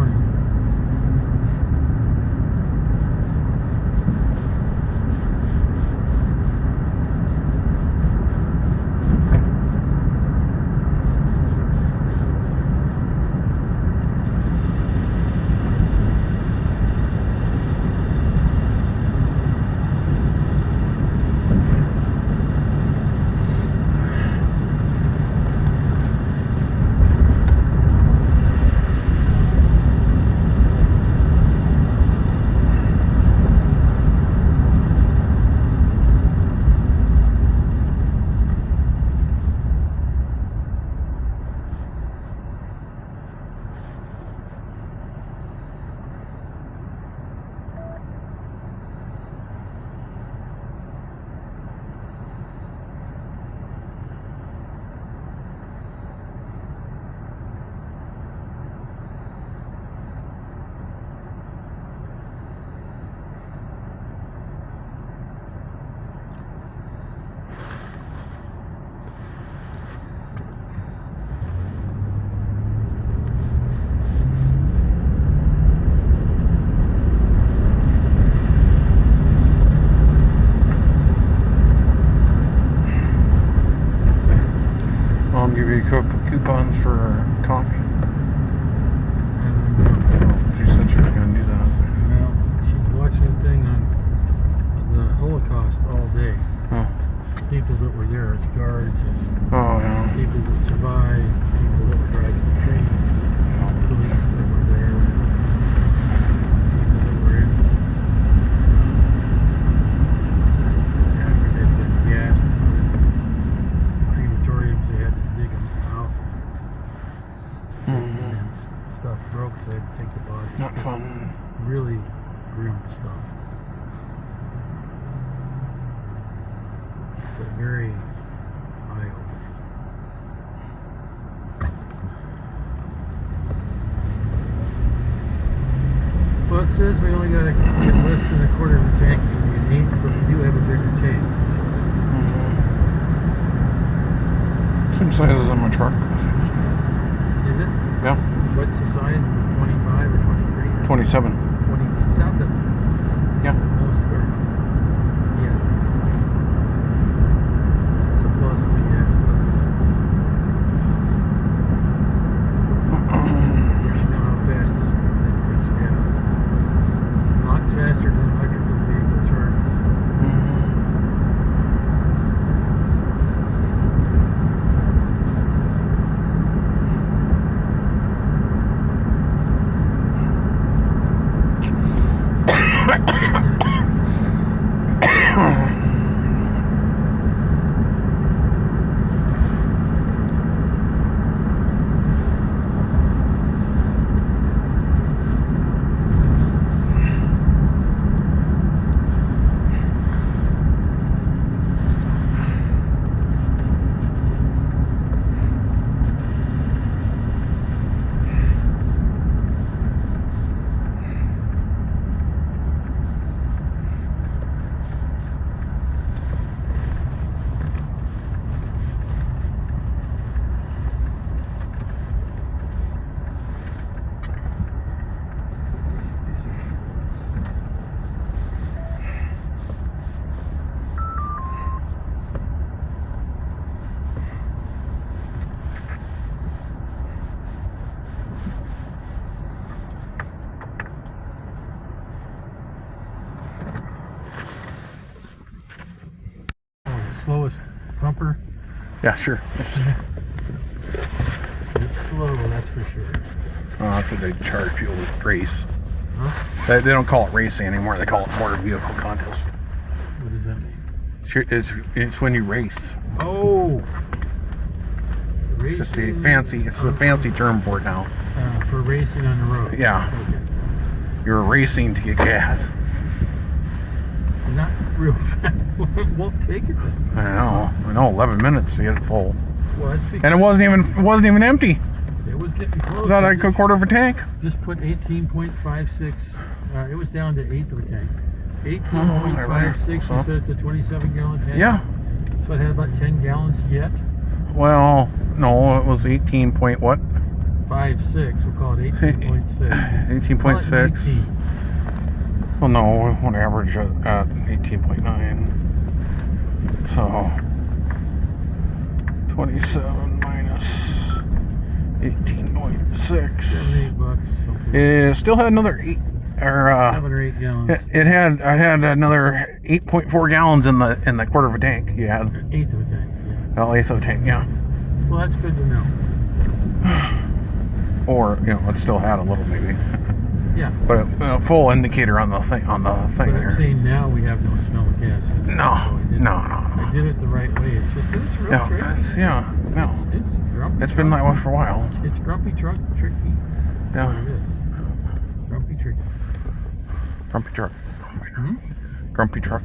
morning. Give you coupons for coffee. She said she was going to do that. Well, she's watching a thing on the Holocaust all day. Oh. People that were there as guards, as people that survived, people that were driving the train, police that were there, people that were in after they'd been gassed. Crematoriums, they had to dig them out. And stuff broke, so they had to take the body. Not fun. Really grim stuff. It's a very eye-opening. Well, it says we only got to get less than a quarter of a tank in the tank, but we do have a bigger tank. So. Same size as on my truck. Is it? Yeah. What's the size? Is it 25 or 23? 27. 27. Yeah. Almost 30. Yeah. That's a plus to you. You should know how fast this thing takes gas. A lot faster than electrical vehicle charges. Slowest pumper. Yeah, sure. It's slow, that's for sure. Oh, that's what they charge people with race. Huh? They don't call it racing anymore. They call it motor vehicle contest. What does that mean? It's when you race. Oh, It's just a fancy. It's a fancy term for it now. For racing on the road. Yeah. Okay. You're racing to get gas. Not real fast. We'll take it then. I know. 11 minutes to get it full. Well, And it wasn't even empty. It was getting close. It was like a quarter of a tank. Just put 18.56. It was down to eighth of a tank. 18.56. You said it's a 27-gallon tank. Yeah. So it had about 10 gallons yet. Well, no, it was 18 point what? 5.6. We'll call it 18.6. 18.6. Well, no, we'll average at 18.9. So 27 minus 18.6. $78. It still had another 8 or 7 or 8 gallons. I had another 8.4 gallons in the quarter of a tank. You had Eighth of a tank. Yeah. oh, eighth of a tank. Yeah. Well, that's good to know. Or it still had a little maybe. Yeah. But a full indicator on the thing But here. I'm saying now we have no smell of gas. No. I did it the right way. It's just it's real tricky. It's grumpy. It's been that way for a while. It's grumpy truck tricky. Yeah. That's what it is. Grumpy tricky. Grumpy truck. Grumpy truck.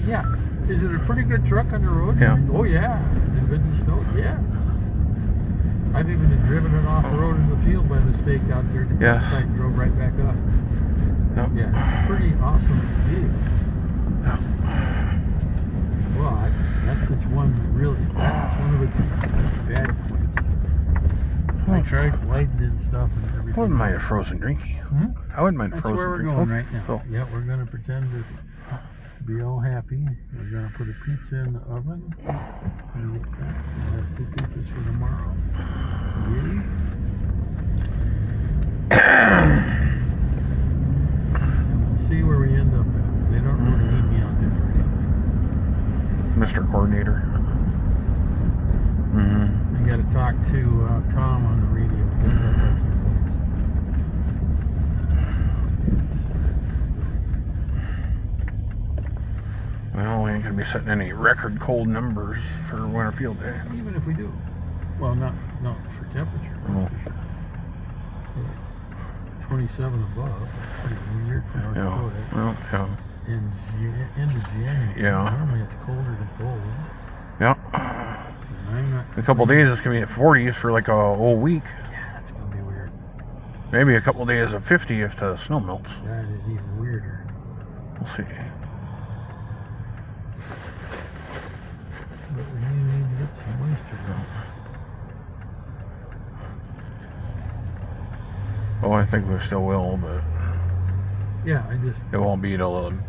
Yeah. Is it a pretty good truck on the road? Yeah. Oh yeah. Is it good in snow? Yes. I've even driven it off the road in the field by mistake out there. Yes. I drove right back up. Yep. Yeah, it's a pretty awesome vehicle. Yeah. But that's its one of its bad points. I tried lightning stuff and everything. I wouldn't mind a frozen drinky. I wouldn't mind That's frozen where we're drink. going right now. Oh. Yeah, we're going to pretend to be all happy. We're going to put a pizza in the oven. I have 2 pizzas for tomorrow. Really? And we'll see where we end up at. They don't really need me out there for anything. Mr. Coordinator. I got to talk to Tom on the radio to get that extra points. Well, we ain't gonna be setting any record cold numbers for Winter Field Day. Even if we do. Well, not for temperature. Oh. But 27 above. That's pretty weird for North Dakota. Well, yeah. In end of January. Yeah. Normally it's colder than cold. Yeah. And I'm not. A couple days it's gonna be at 40s for like a whole week. Yeah, that's gonna be weird. Maybe a couple days of 50 if the snow melts. That is even weirder. We'll see. But we need to get some moisture going. Oh, I think we still will, but Yeah, it won't be till I'm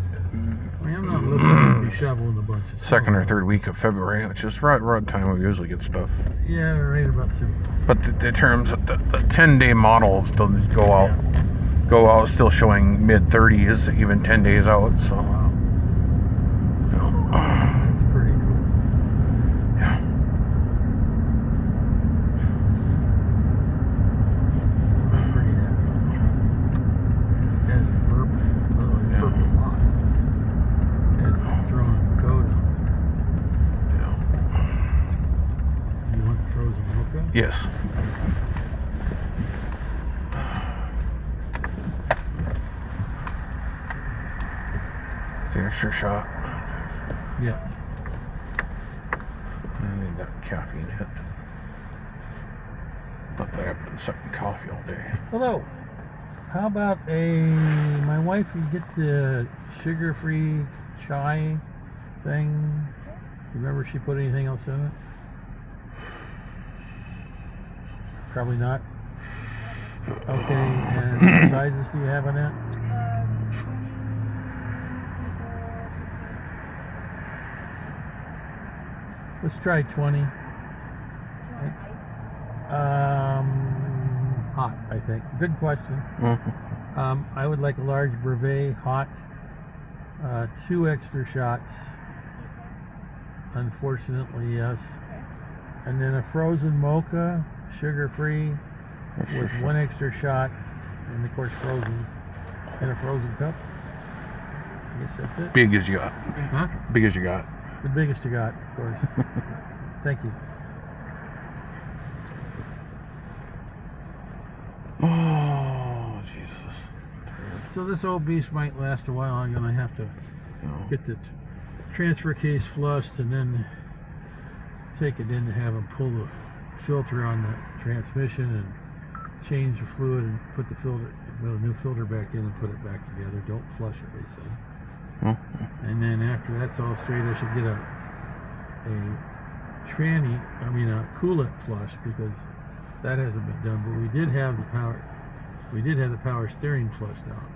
not looking to be shoveling a bunch of snow. second or third week of February, which is right time we usually get stuff. Yeah, right about soon. But the terms of the 10-day models doesn't go out still showing mid-30s, even 10 days out. So Wow. That's pretty cool. yeah. I'm pretty happy with the truck. It hasn't burped. Well, it burped a lot. It hasn't thrown a coat on it. You want the frozen mocha? Yes. The extra shot. Yes. I need that caffeine hit. Not that I've been sucking coffee all day. Hello. How about my wife, you get the sugar-free chai thing? Remember she put anything else in it? Probably not. Okay, and what sizes do you have in it? Let's try 20. Hot, I think. Good question. I would like a large brevet hot, 2 extra shots. Unfortunately, yes. And then a frozen mocha, sugar-free, with 1 extra shot, and of course frozen, in a frozen cup. I guess that's it. Big as you got. Huh? Big as you got. The biggest you got, of course. Thank you. Oh, Jesus. So this old beast might last a while. I'm going to have to get the transfer case flushed and then take it in to have them pull the filter on the transmission and change the fluid and put the new filter back in and put it back together. Don't flush it, they say. And then after that's all straight, I should get a coolant flush, because That hasn't been done, but we did have the power. We did have the power steering flushed out.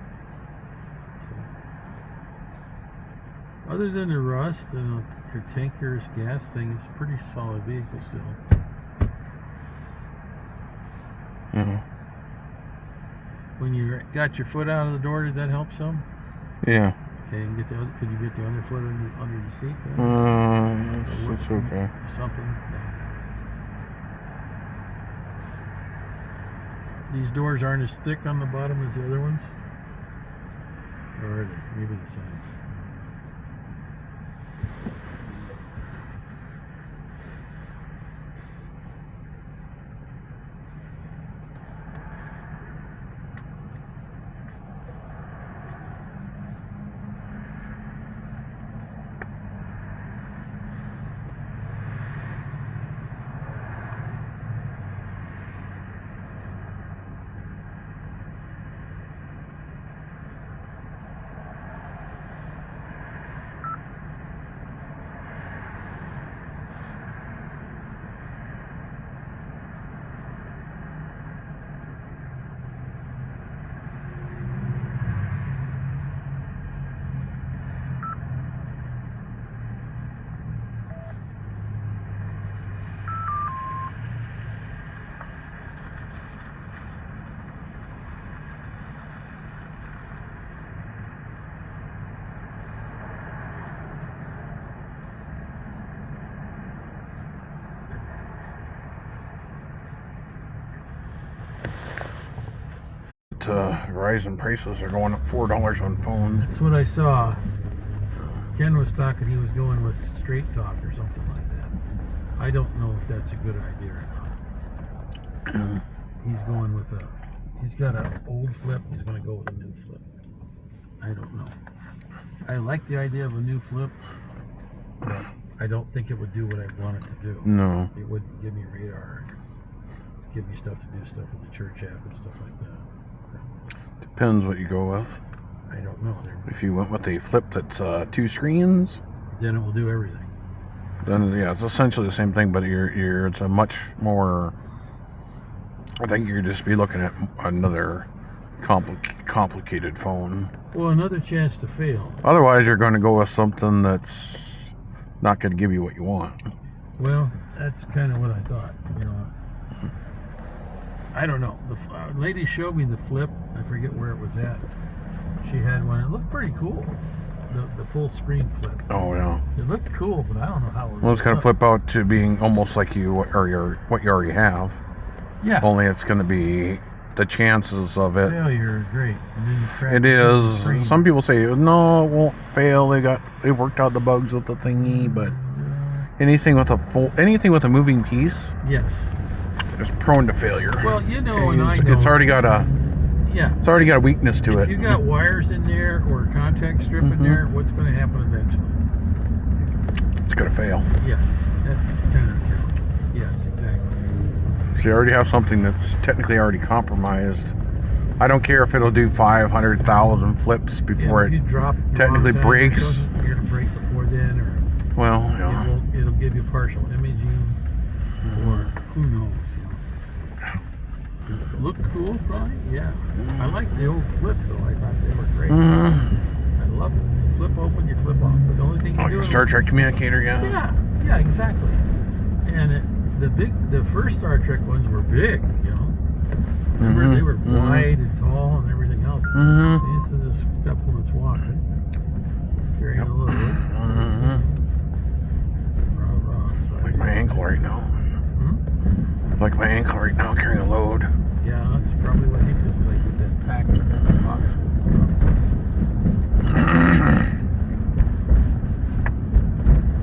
So, other than the rust and the tanker's gas thing, it's a pretty solid vehicle still. Mm-hmm. When you got your foot out of the door, did that help some? Yeah. Okay, and could you get the other foot under the seat then? It's okay. Something. Yeah. These doors aren't as thick on the bottom as the other ones? Or are they? Maybe the same. Verizon prices are going up $4 on phones. That's what I saw. Ken was talking, he was going with Straight Talk or something like that. I don't know if that's a good idea or not. He's going with he's got an old flip, he's going to go with a new flip. I don't know. I like the idea of a new flip, but I don't think it would do what I want it to do. No. It wouldn't give me radar, give me stuff to do stuff with the church app and stuff like that. Depends what you go with. I don't know. If you went with a flip that's 2 screens, then it will do everything. Then yeah, it's essentially the same thing, but it's a much more. I think you'd just be looking at another complicated phone. Well, another chance to fail. Otherwise, you're going to go with something that's not going to give you what you want. Well, that's kind of what I thought. You know, I don't know. The lady showed me the flip. I forget where it was at. She had one. It looked pretty cool. The full screen flip. Oh yeah. It looked cool, but I don't know how it. Well, it's going to flip out to being almost like what you already have. Yeah. Only it's going to be the chances of it. Failure is great. And then you crack It is. Some people say no, it won't fail. They worked out the bugs with the thingy, but anything with a moving piece. Yes. Is prone to failure. Well, you know, and I know. It's already got a. Yeah. It's already got a weakness to it. If you got wires in there or a contact strip in there, what's going to happen eventually? It's going to fail. Yeah. That's kind of, yes, exactly. So you already have something that's technically already compromised. I don't care if it'll do 500,000 flips before if you drop technically breaks. You're going to break before then, or well, yeah. It'll give you partial imaging, or who knows. Looked cool, probably. Yeah. I like the old flip though. I thought they were great. I love it. You flip open, you flip off. But the only thing you do Star Trek communicator, yeah. Yeah, exactly. And the first Star Trek ones were big, you know. Remember, they were wide and tall and everything else. This is a step when it's walking, carrying a load. Like my ankle right now. Like my ankle right now, carrying a load. Yeah, that's probably what he feels like with that pack and box and stuff.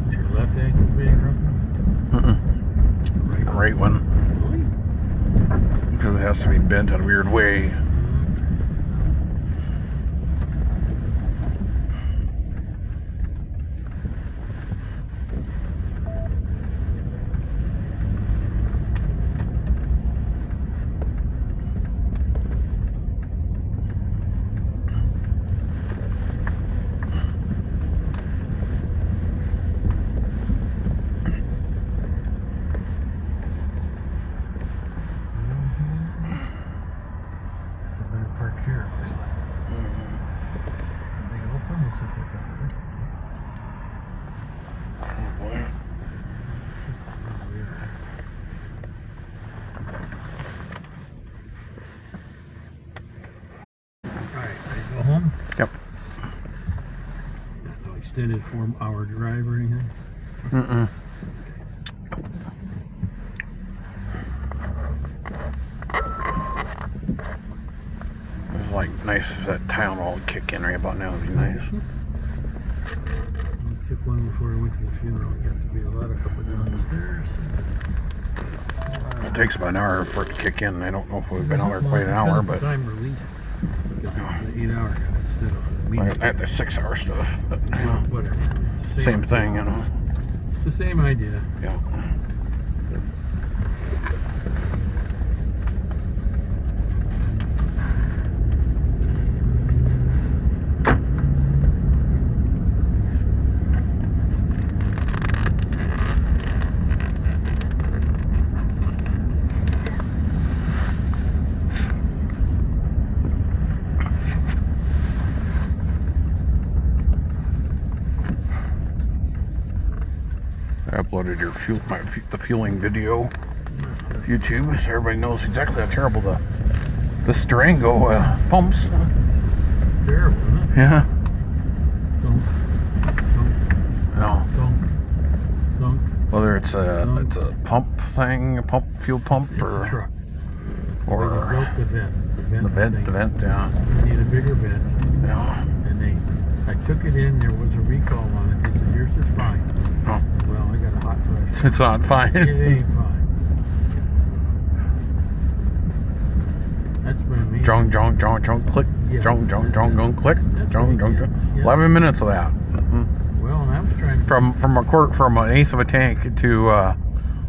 Is your left ankle being rough? Right one. Really? Because it has to be bent in a weird way. park here, it looks like. They open, looks like they got it. Oh boy. Alright, ready to go home? Yep. Got no extended 4-hour drive or anything? Mm-mm. It's like nice if that town all kick in right about now would be nice. I took one before I went to the funeral. You have to be a lot of up and down the stairs. It takes about an hour for it to kick in. I don't know if we've been out there quite an hour, but time relief. It's an 8-hour guy instead of a medium. I had the 6-hour stuff. But Well, whatever. It's the same thing, you know. It's the same idea. Yeah. I uploaded your the fueling video to YouTube, so everybody knows exactly how terrible the Durango pumps. It's terrible, isn't it? Yeah. Don't. No. Whether it's a pump thing, fuel pump, It's or a truck. They or broke the vent. the vent, yeah. You need a bigger vent. Yeah. And I took it in. There was a recall on it. They said yours is fine. Oh. Well, I got a hot flash. It's not fine. It ain't fine. That's been me. Jong, click. Yeah. Jong, click. That's Jong, right, yeah. 11 minutes of that. Mhm. Well, and I was trying to... From an eighth of a tank to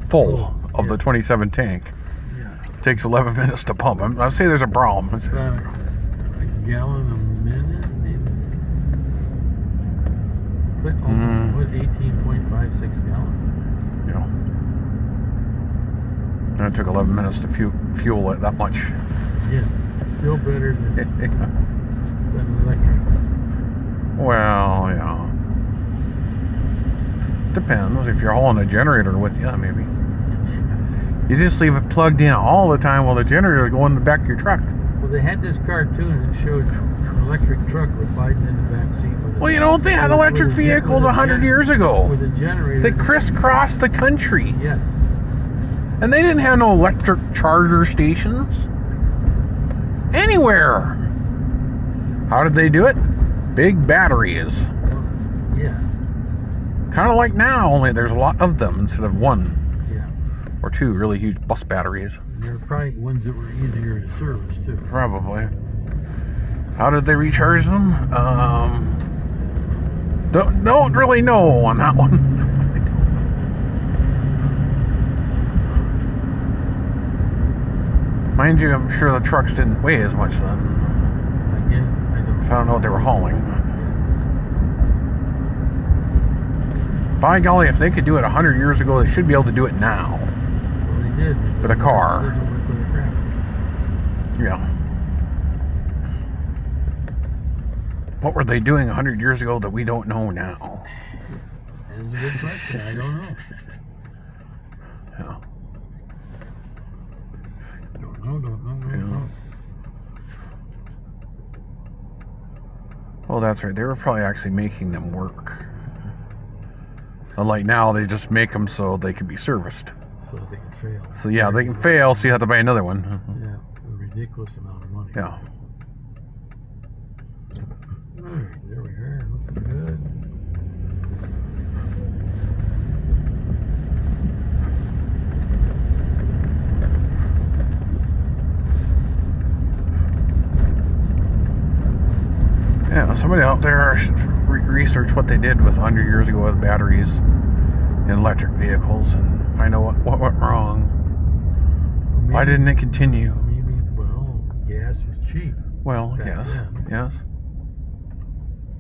full of the 27 tank. Yeah. Takes 11 minutes to pump. I'd say there's a problem. About a gallon a minute, maybe. But what, 18.56 gallons? Yeah. And it took 11 minutes to fuel it that much. Yeah, it's still better than electric. Well, yeah. Depends. If you're hauling a generator with you, maybe. You just leave it plugged in all the time while the generator is going in the back of your truck. Well, they had this cartoon that showed an electric truck with Biden in the back seat. Well, you know, they had electric vehicles 100 years ago. With a generator. They crisscrossed the country. Yes. And they didn't have no electric charger stations anywhere. How did they do it? Big batteries. Well, yeah. Kind of like now, only there's a lot of them instead of one Yeah. or two really huge bus batteries. There were probably ones that were easier to service too. Probably. How did they recharge them? Don't really know on that one. Mind you, I'm sure the trucks didn't weigh as much then. Again, I don't. So I don't know what they were hauling. By golly, if they could do it 100 years ago, they should be able to do it now. Well, they did. With a car. It doesn't work with a tractor. Yeah. What were they doing 100 years ago that we don't know now? That is a good question. I don't know. Yeah. Don't know. Oh, that's right. They were probably actually making them work. Unlike now, they just make them so they can be serviced. So that they can fail. So yeah, they can fail, so you have to buy another one. Yeah, a ridiculous amount of money. Yeah. Alright, there we are. Looking good. Yeah, somebody out there should research what they did with 100 years ago with batteries in electric vehicles and find out what went wrong. Maybe, Why didn't it continue? Maybe, well, gas was cheap. Well, Back yes, then. yes.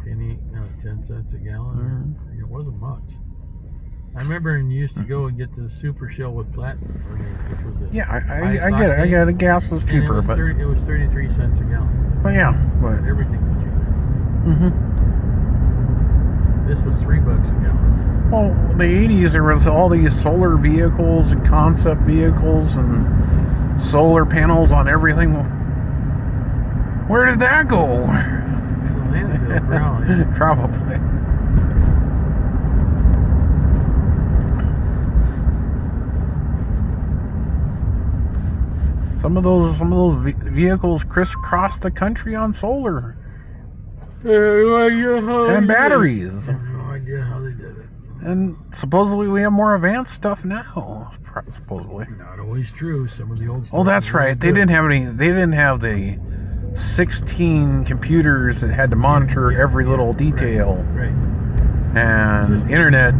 Penny, 10 cents a gallon. It wasn't much. I remember you used to go and get the super shell with platinum, which was the Yeah, I get it. I get it. Gas was cheaper, but it was 33 cents a gallon. but yeah, but Everything was cheaper. mm-hmm. This was $3 a gallon. Well, the 80s there was all these solar vehicles and concept vehicles and solar panels on everything. Where did that go? In the landfill, probably. Probably. Some of those vehicles crisscross the country on solar and batteries. I have no idea how they did it. And supposedly we have more advanced stuff now. Supposedly. Not always true. Some of the old stuff. Oh, that's right. They didn't have any. They didn't have the 16 computers that had to monitor every little detail. Right. And internet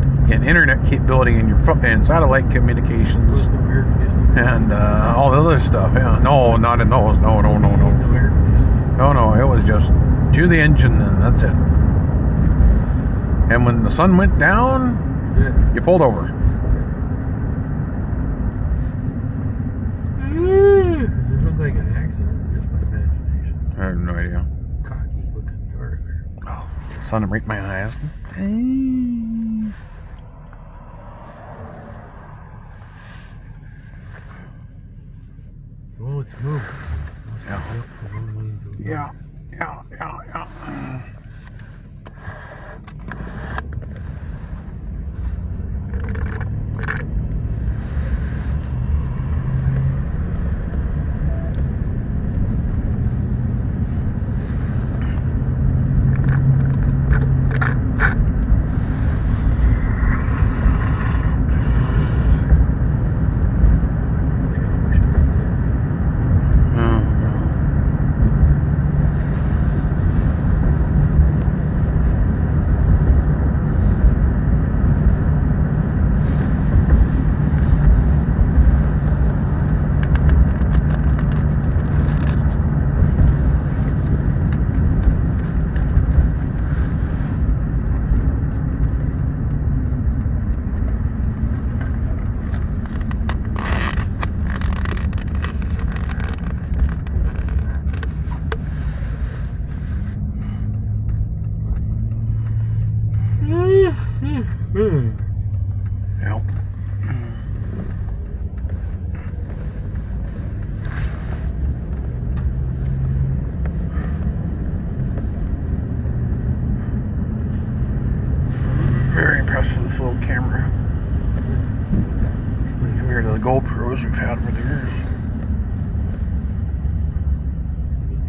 capability in your and satellite communications. Was no air conditioning. And all the other stuff. Yeah. No, not in those. No. No air conditioning. No. It was just to the engine and that's it. And when the sun went down, you pulled over. It looked like an accident, just my imagination. I have no idea. Cocky looking car there. Oh, the sun right in my eyes. Oh, it's moving. Yeah. Yep. Very impressed with this little camera compared to the GoPros we've had over the years.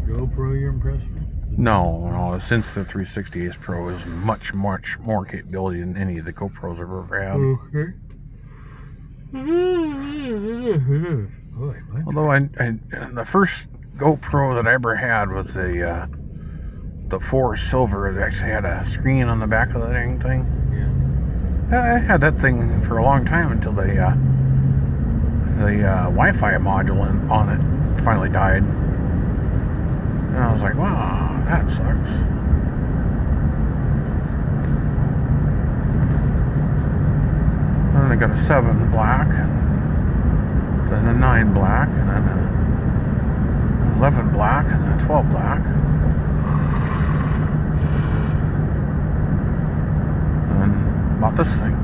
The GoPro you're impressed with? No, since the 360 Ace Pro is much more capability than any of the GoPros I've ever had. Okay. Boy, Although the first GoPro that I ever had was the 4 Silver that actually had a screen on the back of the dang thing. Yeah. I had that thing for a long time until the Wi-Fi module on it finally died. And I was like, wow, that sucks. And then I got a 7 black, and then a 9 black, and then an 11 black, and then a 12 black. And then bought this thing.